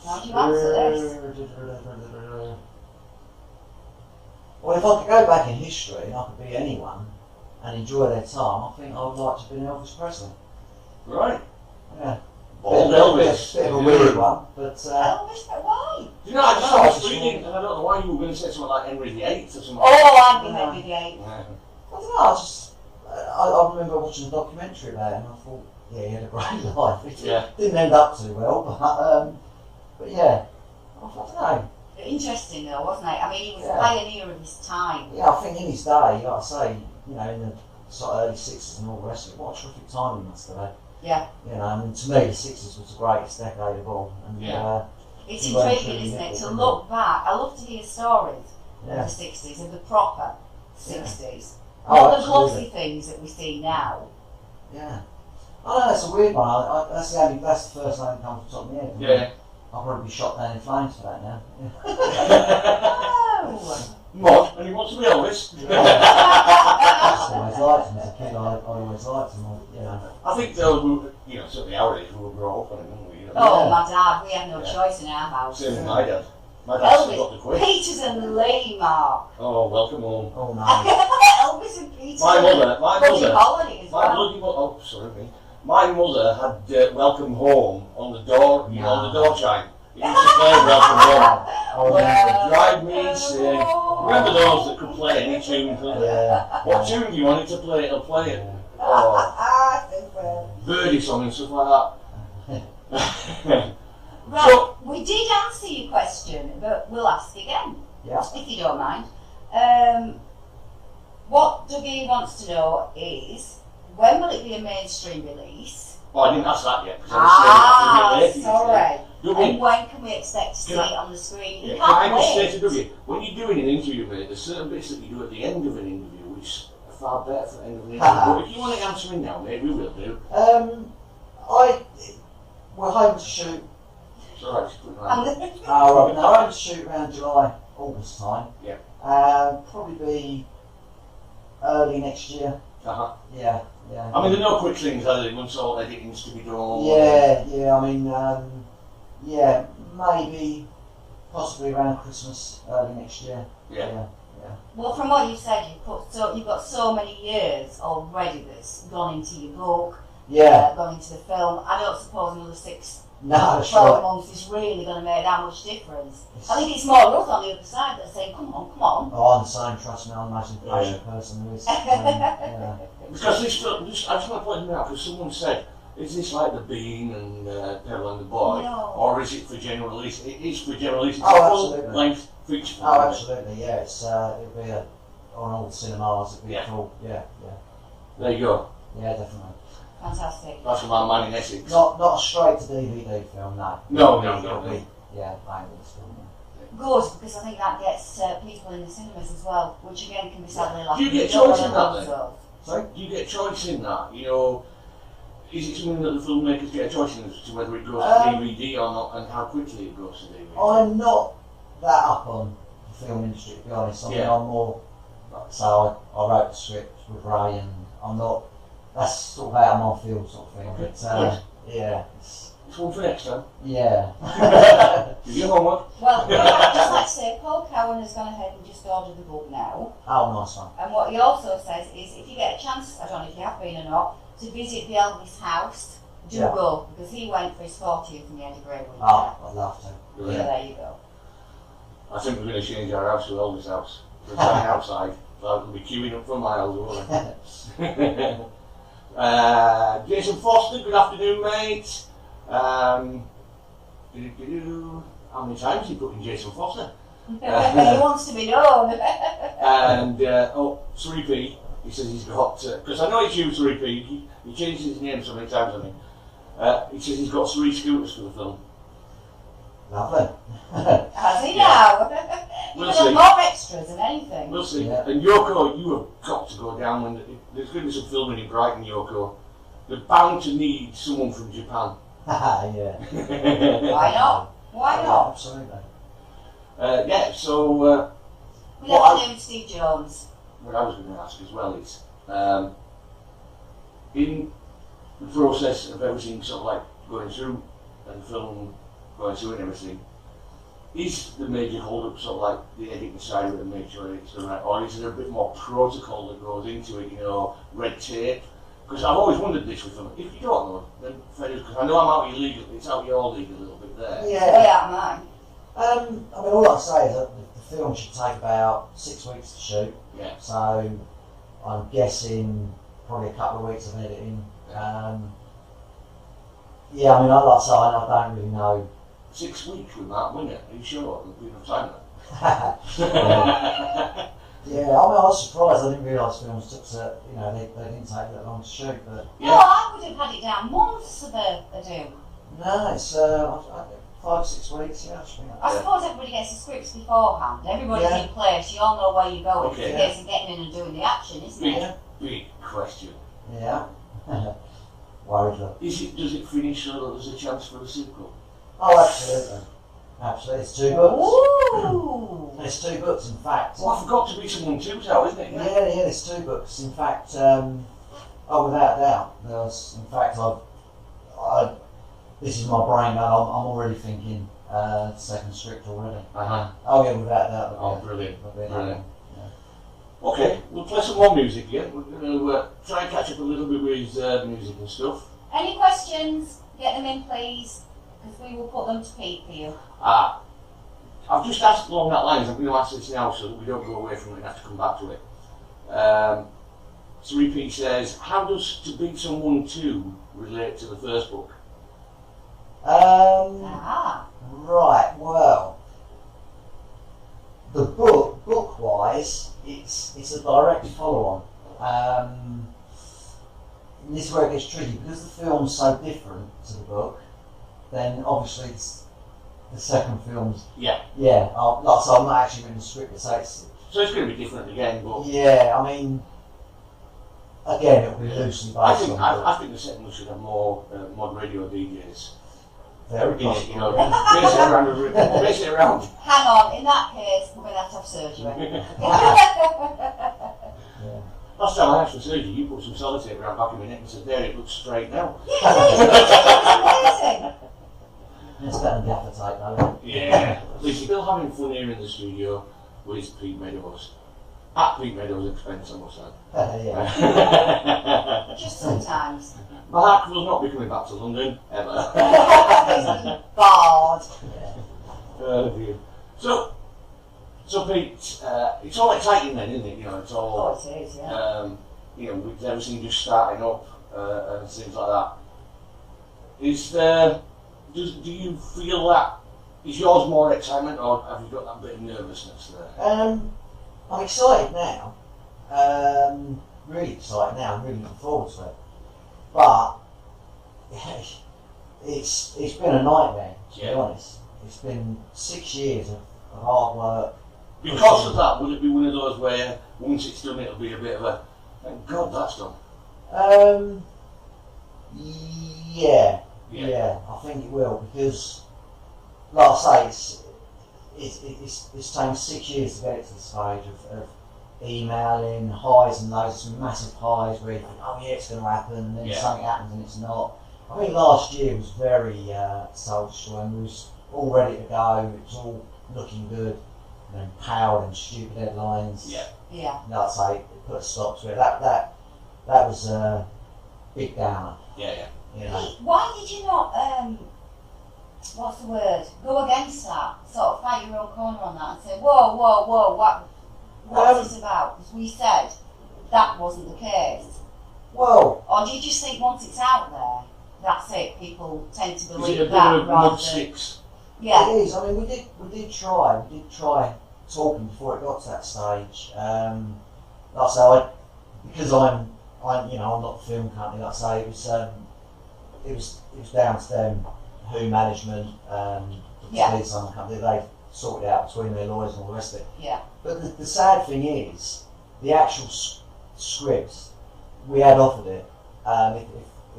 How do you answer this? Well, if I could go back in history and I could be anyone and enjoy their time, I think I would like to be Elvis Presley. Right. Yeah. Bald Bit Elvis. of a weird one, but Elvis, but why? You know, I just No, was it's reading, and I don't know why you were going to say something like Henry VIII or something. Oh, I'd be Henry VIII. I don't know. I remember watching a documentary about him and I thought, yeah, he had a great life. It Yeah. didn't end up too well, but yeah, I don't know. Interesting though, wasn't it? I mean, he was a Yeah. pioneer of his time. Yeah, I think in his day, like I say, you know, in the sort of early 60s and all the rest of it, what a terrific time he must have had. Yeah. You know, I mean, to me, the 60s was the greatest decade of all. And, Yeah. It's He went intriguing, through isn't it, the- to look back. I love to hear stories of yeah. the 60s, of the proper 60s. Oh, Not the absolutely. glossy things that we see now. Yeah. I know that's a weird one. That's the first name that comes to the top of my head. Yeah. I'll probably be shot down in flames for that now. Oh. Mod, and he wants to be Elvis. I always liked him as a kid. I always liked him. You know. I think they'll, you know, certainly our age, we were brought up on it, didn't we? You know? Oh, Yeah. my dad, we had no Yeah. choice in our house. Same with my dad. My dad still got the Elvis, quiz. Peters and Lee, Mark. Oh, welcome home. Oh no. Elvis and Peters. My and mother, Colony as my well. bloody mother, oh, sorry me. My mother had welcome home on the door, you know, on the door chime. It used to play welcome home. Oh, yeah. Drive me insane. Remember those that could play any tune? Yeah. What tune do you want it to play? It'll play it. Oh, Super. birdie song and stuff like that. Right, So, we did answer your question, but we'll ask again, Yeah. if you don't mind. What Dougie wants to know is, when will it be a mainstream release? oh, I didn't ask that yet. 'Cause I was saying, Sorry. Dougie, And when can we expect to see Can I- it on the screen? You yeah, can I can't just say wait. to Dougie, when you're doing an interview, mate, there's certain bits that you do at the end of an interview which are far better for the end of an interview. But if you want to answer me now, mate, we will do. We're hoping to shoot. It's all right, just put it around. We're hoping to shoot around July, August time. Yeah. Probably be early next year. Uh-huh. Yeah. I mean, there are no quick things, are there? Once all editing's to be done. Yeah. I mean, maybe possibly around Christmas, early next year. Yeah. Well, from what you said, you've got so many years already that's gone into your book, Yeah. gone into the film. I don't suppose another 6, No, 12 sure. months is really going to make that much difference. I think it's more us on the other side that are saying, come on. Oh, I'm the same. Trust me, I'm the most impatient person who is. Yeah. Because this, I just want to point it out, because someone said, is this like The Bean and Pebble and the Boy? No. Or is it for general release? It is for general release. It's Oh, a full absolutely. length feature film. Oh, absolutely. Yeah. It'll be on all the cinemas. It'll be Yeah. cool. Yeah. There you go. Yeah, definitely. Fantastic. That's from our man in Essex. Not a straight to DVD film. No. No. It'll be, yeah, bangers film. Good, because I think that gets people in the cinemas as well, which again can be sadly lacking. Do you get We don't choice want in that loads then? of. Sorry. Do you get choice in that? You know, is it something that the filmmakers get a choice in as to whether it goes to DVD or not, and how quickly it goes to DVD? I'm not that up on the film industry, to be honest. I mean, Yeah. I'm more. So I wrote the script with Ray, and I'm not. That's sort of out of my field, sort of thing. Okay. But yeah, It's one for next time. yeah. Do your homework. Well, I'd just like to say, Paul Cowan has gone ahead and just ordered the book now. Oh, nice one. And what he also says is, if you get a chance, I don't know if you have been or not, to visit the Elvis house, do Yeah. go, because he went for his 40th and he had a great week Oh, I'd love to. there. So there you go. I think we're going to change our house to Elvis' house. We're sign outside. So we'll be queuing up for miles, won't we? Jason Foster, good afternoon, mate. How many times have you put in Jason Foster? He wants to be known. And, Suri he says he's got, because I know it's you, Suri he changes his name so many times, I think. He says he's got 3 scooters for the film. Lovely. Has he now? We'll You've see. got more extras than anything. We'll see. Yeah. And Yoko, you have got to go down when there's going to be some filming in Brighton, Yoko. They're bound to need someone from Japan. Yeah. Why not? Why Yeah, not? absolutely. So We have to do with Steve Jones. what I was going to ask as well is, in the process of everything sort of like going through and film going through and everything, is the major hold up sort of like the editing side of it and make sure it's done right, or is there a bit more protocol that goes into it, red tape? Because I've always wondered this with them. If you don't know, then fair enough, because I know I'm out your league, it's out your league a little bit there. Yeah. Mine. I mean, all I say is that the film should take about 6 weeks to shoot. Yeah. So I'm guessing probably a couple of weeks of editing. I mean, like I say, I don't really know. 6 weeks with that, wouldn't it? Are you sure? There'll be enough time Yeah, I mean, I was surprised. I didn't realise films took so, they didn't take that long to shoot. But No, I would have had it down months of a do. no, it's 5 6 weeks. Yeah, I suppose everybody gets the scripts beforehand. Everybody's Yeah. in place. You all know where you're going. Okay. It's a case of getting in and doing the action, isn't it? Big question. Yeah. Worried look. Does it finish so that there's a chance for a sequel? Oh, absolutely. Absolutely. It's 2 books. Ooh. There's 2 books, in fact. Well, I forgot to be someone two's out, isn't it? Yeah, there's 2 books. In fact, without a doubt, this is my brain now. I'm already thinking second script already. Uh-huh. Oh yeah, without a doubt. Oh, brilliant. Brilliant. Okay, we'll play some more music again. We're going to try and catch up a little bit with music and stuff. Any questions? Get them in, please, because we will put them to Pete for you. I've just asked along that lines. I'm going to ask this now so that we don't go away from it and have to come back to it. So Repeat says, how does To Beat Someone 2 relate to the first book? Right, well, the book-wise, it's a direct follow-on. And this is where it gets tricky, because the film's so different to the book, then obviously the second film's... Yeah. Yeah, I'm not actually reading the script, so it's going to be different again, but... Yeah, I mean, again, it'll be loosely based I think the second one should have more ModRadio DJs. Very In it, possible. base it around. Hang on, in that case, we're going to have surgery. Yeah. Last time I asked for surgery, you put some sellotape around back of my neck and said, there, it looks straight now. Amazing. It's better than gaffer tape, though. Yeah. We're still having fun here in the studio with Pete Meadows. At Pete Meadows' expense, I must add. Yeah. Just sometimes. Mark will not be coming back to London, ever. Bored. Oh dear. So Pete, it's all exciting then, isn't it? It's all, Oh, it is, yeah. with everything just starting up and things like that. Do you feel that, is yours more excitement or have you got that bit of nervousness there? I'm excited now. Really excited now. I'm really looking forward to it. But it's been a nightmare, to be honest. It's been 6 years of hard work. Because of that, will it be one of those where once it's done, it'll be a bit of a, thank God that's done? Yeah, I think it will, because, like I say, it's taken 6 years to get it to the stage of emailing, highs and lows, some massive highs where you think, oh yeah, it's going to happen, and then something happens and it's not. I think last year was very soul-destroying. We was all ready to go, it was all looking good, and then powered and stupid headlines. Yeah. Like I say, it put a stop to it. That was a big downer. Yeah. You know. Why did you not what's the word? Go against that, sort of fight your own corner on that and say, whoa, what's this about? Because we said that wasn't the case. Well, or do you just think once it's out there, that's it? People tend to believe is it a bit that of mud sticks? Yeah. it is. I mean, we did try talking before it got to that stage. Like I say, because I'm not the film company. Like I say, it was down to them, who management, the some company, they sorted it out between their lawyers and all the rest of it. Yeah. But the sad thing is, the actual script, we had offered it.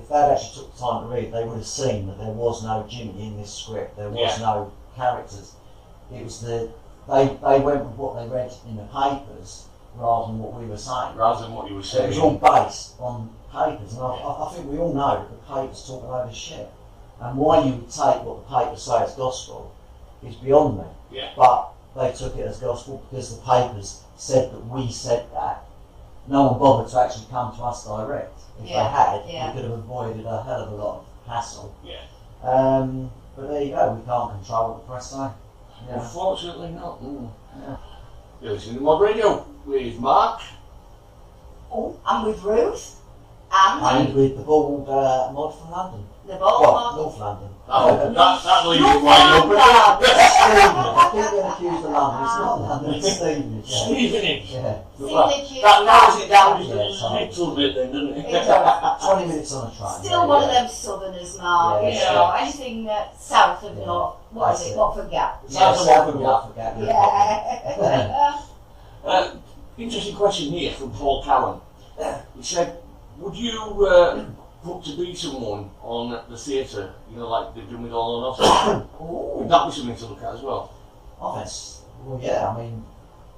If they'd actually took the time to read, they would have seen that there was no Jimmy in this script. There was no characters. It was they went with what they read in the papers rather than what we were saying. Rather than what you were So it saying. was all based on papers, and I think we all know that the papers talk a load of shit. And why you would take what the papers say as gospel is beyond me. Yeah. But they took it as gospel because the papers said that we said that. No one bothered to actually come to us direct. If they had, we could have avoided a hell of a lot of hassle. Yeah. But there you go, we can't control what the press say. Yeah. Unfortunately not. Mm. Yeah. You're listening to ModRadio with Mark. Oh, I'm with Ruth. And with the bald mod from London. the ball Well, model. North London. Oh, that leaves it wide open. I keep getting accused of London. It's not London, it's Stevenage. Yeah. Stevenage. Yeah. That narrows it down just Yeah, a little bit then, doesn't it? It does. 20 minutes on a train. Still one of them southerners, Mark. Yeah, You yeah. know, anything south of Yeah. North. What is That's it? it. Watford Gap. South of Africa. Yeah. Interesting question here from Paul Cowan. He said, would you put to be someone on the theatre, like they've done with All or Nothing? Would that be something to look at as well? Well, yeah, I mean,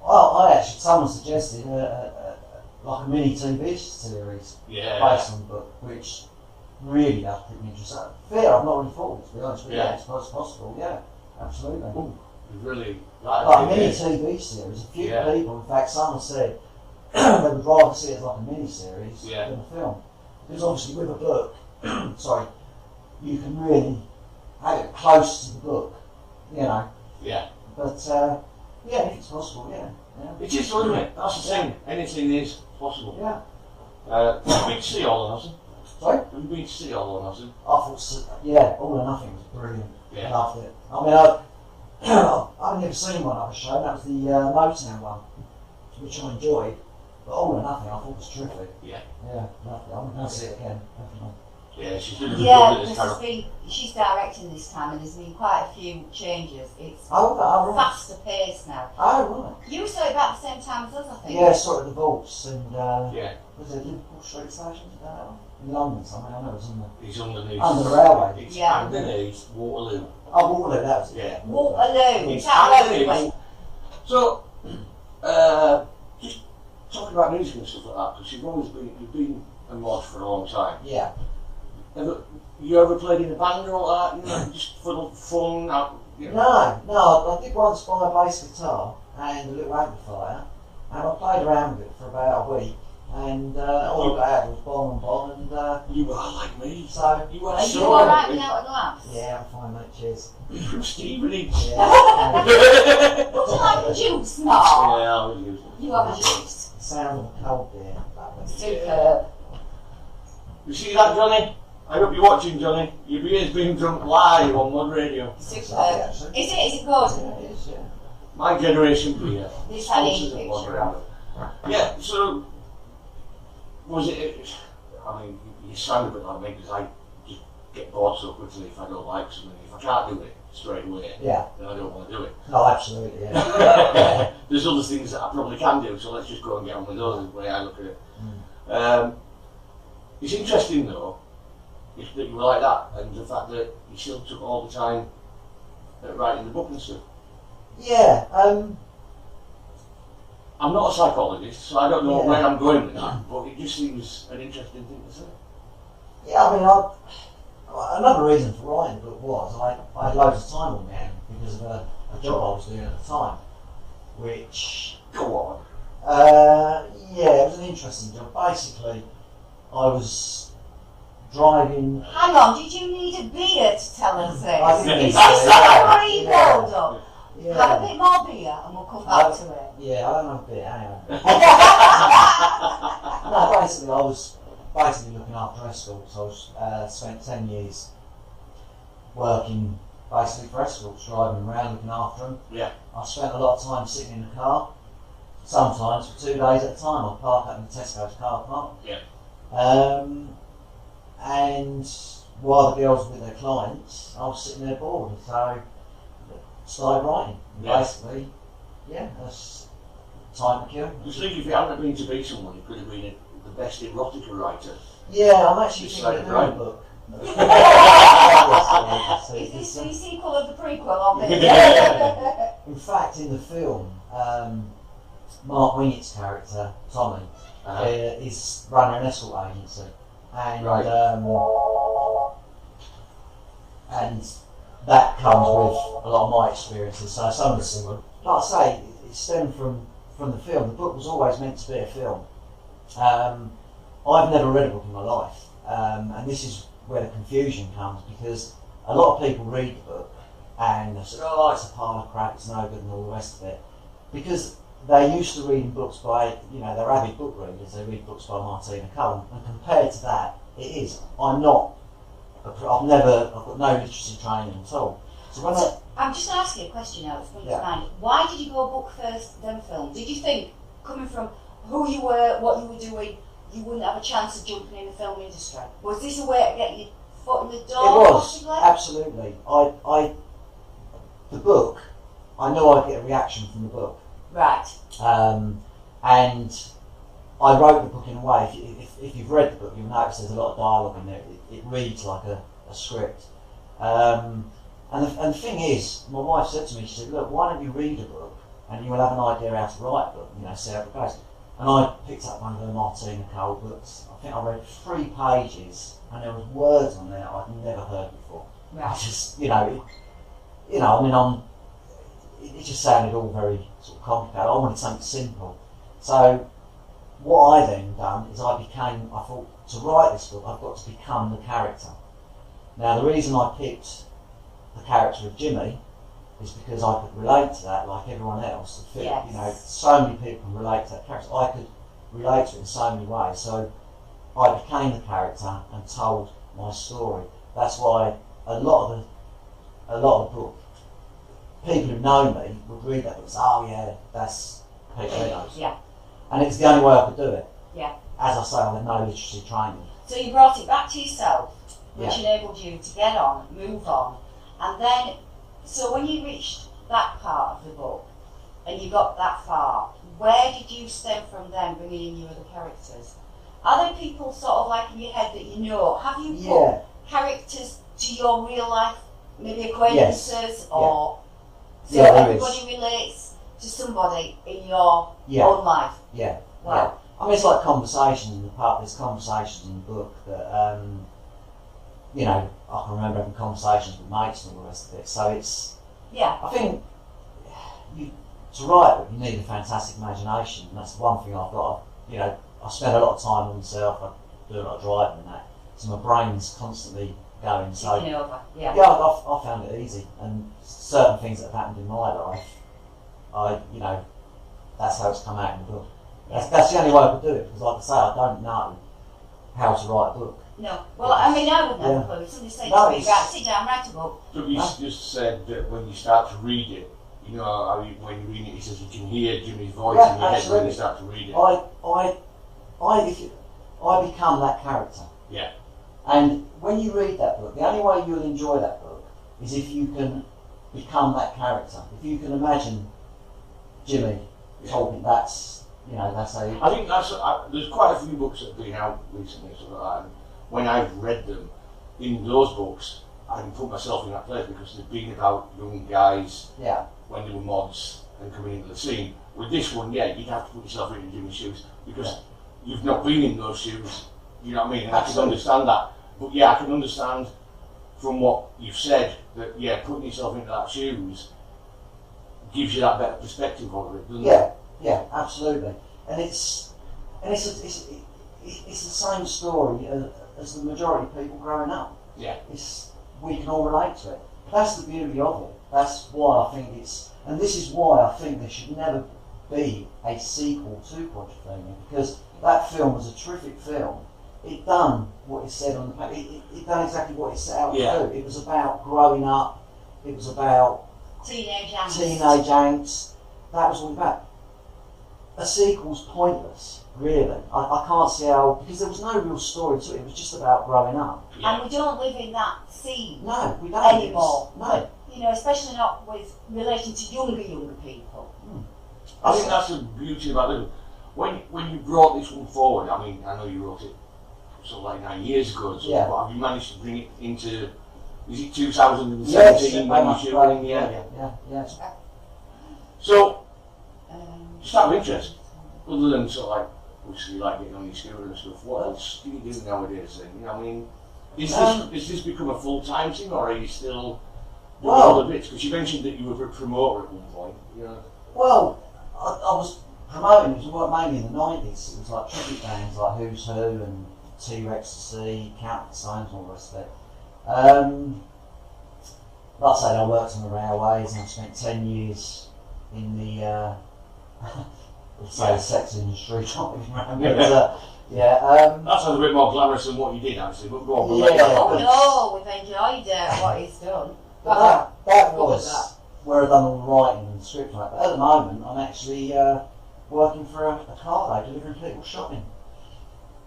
I actually, someone suggested like a mini TV series based on the book, which really does pique me interest. Fair, I've not really thought of it, to be honest with you. Yeah. It's possible, yeah, absolutely. Ooh, really Like a mini TV series, a few people, in fact, someone said they would rather see it like a mini series than a film. Because obviously with a book, you can really have it close to the book, Yeah. But if it's possible, yeah. It is, isn't it? That's the thing. Anything is possible. Yeah. Have you been to see All or Nothing? Sorry? Have you been to see All or Nothing? I thought, All or Nothing was brilliant. Yeah. I loved it. I mean, I've never seen one other show, that was the Motown one, which I enjoyed. But All or Nothing I thought was terrific. Yeah. Yeah, loved it. I'm going to see it again, definitely. Yeah, she's doing a good job at this because time. she's directing this time and there's been quite a few changes. It's Right. faster paced now. Oh, right. You saw it about the same time as us, I think. Yeah, sort of the vaults and, Yeah. was it Liverpool Street Station? In London somewhere, I know it was He's underneath. under the railway. It's Yeah. underneath Waterloo. Oh, Waterloo, that was it. Yeah. Waterloo. It's Is that where we underneath. went? So, just talking about music and stuff like that, because you've been a mod for a long time. Yeah. You ever played in a band or all that? Just for the fun? No, I did once buy a bass guitar and a little amplifier, and I played around with it for about a week, and all I had was bomb, and You were like me. so You were Are you so alright without a glass? yeah, I'm fine, mate. Cheers. From Stevenage. Yeah. Would you like a juice, Mark? Yeah, I was using it. You have a juice. Sound of a cold beer. Lovely. Superb. You see that, Johnny? I hope you're watching, Johnny. Your beer's being drunk live on ModRadio. Superb. Lovely, actually. Is it good? Yeah, it is, yeah. My generation beer. This I need Sponsors a of picture ModRadio. of. Yeah, so was it? I mean, you sound a bit like me because I just get bored so quickly if I don't like something. If I can't do it straight away, Yeah. then I don't want to do it. No, absolutely, yeah. There's other things that I probably can do, so let's just go and get on with those. Is the way I look at it. It's interesting though that you were like that, and the fact that you still took all the time at writing the book and stuff. Yeah, I'm not a psychologist, so I don't know Yeah. where I'm going with that, but it just seems an interesting thing to say. yeah, I mean, another reason for writing the book was I had loads of time on my hand because of a job I was doing at the time, which, Go on. yeah, it was an interesting job. Basically, I was driving. Hang on, did you need a beer to tell us this? I think Is so, this yeah. a rebuild up? Yeah. Have a bit more beer and we'll come back to it. Yeah, I don't have a bit, hang on. No, basically I was looking after escorts. I was spent 10 years working basically for escorts, driving around, looking after them. Yeah. I spent a lot of time sitting in the car, sometimes for 2 days at a time. I'd park up in the Tesco's car park. Yeah. And while the girls were with their clients, I was sitting there bored, so I started writing. And Yeah. basically, yeah, that's time to kill. You think if you hadn't been to be someone, you could have been the best erotica writer. Yeah, I'm actually Just thinking like of doing a right. book. Is this the sequel of the prequel of it? In fact, in the film, Mark Wingett's character, Tommy, is running an escort agency. And, Right. and that comes with a lot of my experiences. So some of the things, like I say, it stemmed from the film. The book was always meant to be a film. I've never read a book in my life, and this is where the confusion comes, because a lot of people read the book and they say, oh, it's a pile of crap, it's no good, and all the rest of it, because they're used to reading books by, they're avid book readers. They read books by Martina Cullen, and compared to that, it is. I've got no literacy training at all. So when I'm just going to ask you a question now that's coming Yeah. to mind. Why did you go book first, then film? Did you think, coming from who you were, what you were doing, you wouldn't have a chance of jumping in the film industry? Was this a way to get your foot in the door? It was, possibly? absolutely. The book, I knew I'd get a reaction from the book. Right. And I wrote the book in a way, if you've read the book, you'll notice there's a lot of dialogue in there. It reads like a script. And the thing is, my wife said to me, she said, look, why don't you read a book and you will have an idea how to write a book, see how it goes. And I picked up one of the Martina Cole books. I think I read 3 pages and there was words on there I'd never heard before. Right. Just, it just sounded all very sort of complicated. I wanted something simple. So what I then done is I thought, to write this book, I've got to become the character. Now the reason I picked the character of Jimmy is because I could relate to that like everyone else. Yes. So many people can relate to that character. I could relate to it in so many ways. So I became the character and told my story. That's why a lot of the book, people who know me would read that book and say, oh yeah, that's Peter Meadows. Yeah. And it's the only way I could do it. Yeah. As I say, I had no literacy training. So you brought it back to yourself, which Yeah. enabled you to get on, move on, and then, so when you reached that part of the book and you got that far, where did you stem from then, bringing in your other characters? Are there people sort of like in your head that you know? Have you put characters to your real life, maybe acquaintances, or so Yeah, there everybody relates to somebody in your Yeah. own life? Yeah. Wow. Yeah. I mean, it's like conversations in the part. There's conversations in the book that, I can remember having conversations with mates and all the rest of it. So it's, Yeah. I think, to write a book, you need a fantastic imagination, and that's the one thing I've got. I spend a lot of time on myself. I do a lot of driving and that, so my brain's constantly going. So Taking over. Yeah. yeah, I found it easy, and certain things that have happened in my life, that's how it's come out in the book. That's the only way I could do it, because like I say, I don't know how to write a book. No. Well, I mean, I wouldn't have a clue. If somebody said to me, right, sit down, write a book. So you just said that when you start to read it, when you read it, he says you can hear Jimmy's voice in your head when you start to read it. I become that character. Yeah. And when you read that book, the only way you'll enjoy that book is if you can become that character. If you can imagine Jimmy talking, that's how. I think there's quite a few books that have been out recently, sort of like that, and when I've read them, in those books, I can put myself in that place because they've been about young guys when they were mods and coming into the scene. With this one, you'd have to put yourself into Jimmy's shoes because you've not been in those shoes. You know what I mean? And I can understand that. But I can understand from what you've said that putting yourself into that shoes gives you that better perspective of it, doesn't it? Yeah, absolutely. And it's the same story as the majority of people growing up. Yeah. We can all relate to it. That's the beauty of it. That's why I think and this is why I think there should never be a sequel to Quadrophenia, because that film was a terrific film. It done what it said on the page. It done exactly what it set out to do. It was about growing up. It was about teenage angst. That was all about. A sequel's pointless, really. I can't see how, because there was no real story to it. It was just about growing up. Yeah. And we don't live in that scene. No, we don't anymore. No. You know, especially not with relation to younger people. I think that's the beauty about it. When you brought this one forward, I mean, I know you wrote it sort of like 9 years ago, but have you managed to bring it into, is it 2017 when you're shooting? Yeah. So, just out of interest, other than sort of like, obviously like getting on your scooter and stuff, what else do you do nowadays then? You know, I mean, is this become a full-time thing, or are you still doing other bits? Because you mentioned that you were a promoter at one point, you know. Well, I was promoting, it was mainly in the 90s. It was like tribute bands like Who's Who and T-Rex, Count the Stones and all the rest of it. Like I said, I worked on the railways and I spent 10 years in the sex industry, driving around. That sounds a bit more glamorous than what you did actually, but go on. No, we've enjoyed what he's done. But that was where I've done all the writing and the script like that. But at the moment, I'm actually working for a car day, delivering people shopping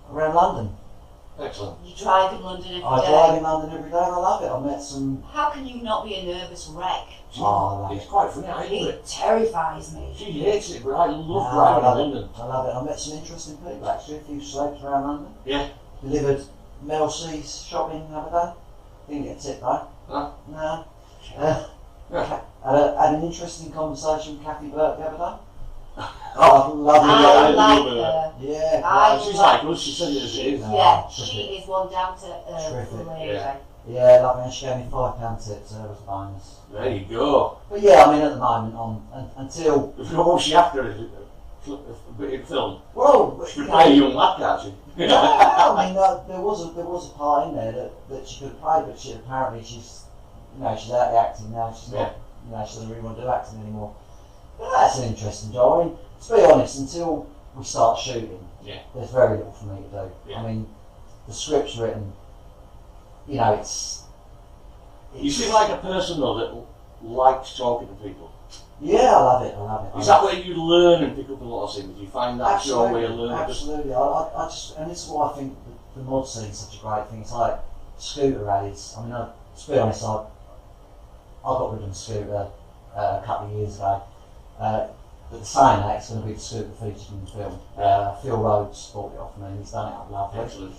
around London. Excellent. You drive in London every day? I drive in London every day and I love it. I met some... How can you not be a nervous wreck? It's quite funny, I hate it. It terrifies me. She hates it, but I love driving in London. I love it. I met some interesting people actually, a few celebs around London. Yeah. Delivered Mel C's shopping the other day. Didn't get a tip though. No. Had an interesting conversation with Kathy Burke the other day. Lovely. I like her. Yeah. She's like us, she said it as it is. Yeah, she is one down to earth lady. Yeah, lovely, and she gave me £5 tips, so that was a bonus. There you go. But yeah, I mean, at the moment, until... If you know what she after is a bit in film, well, she could play a young lad, can't she? Yeah, I mean, there was a part in there that she could play, but apparently she's out the acting now. She's not, she doesn't really want to do acting anymore. But that's an interesting job. I mean, to be honest, until we start shooting, there's very little for me to do. Yeah. I mean, the script's written. It's you seem like a person though that likes talking to people. Yeah, I love it. Is that where you learn and pick up a lot of things? Do you find that's your way of learning? Absolutely. I just, and this is why I think the mod scene is such a great thing. It's like scooter rallies. I mean, to be honest, I got rid of the scooter a couple of years ago. But the saying that, it's going to be the scooter featured in the film. Phil Rhodes bought it off me. He's done it up lovely. Excellent.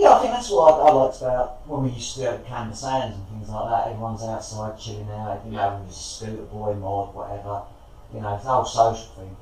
I think that's what I liked about when we used to go to Canvas Sands and things like that. Everyone's outside chilling out, it was a scooter boy, mod, whatever. It's the whole social thing.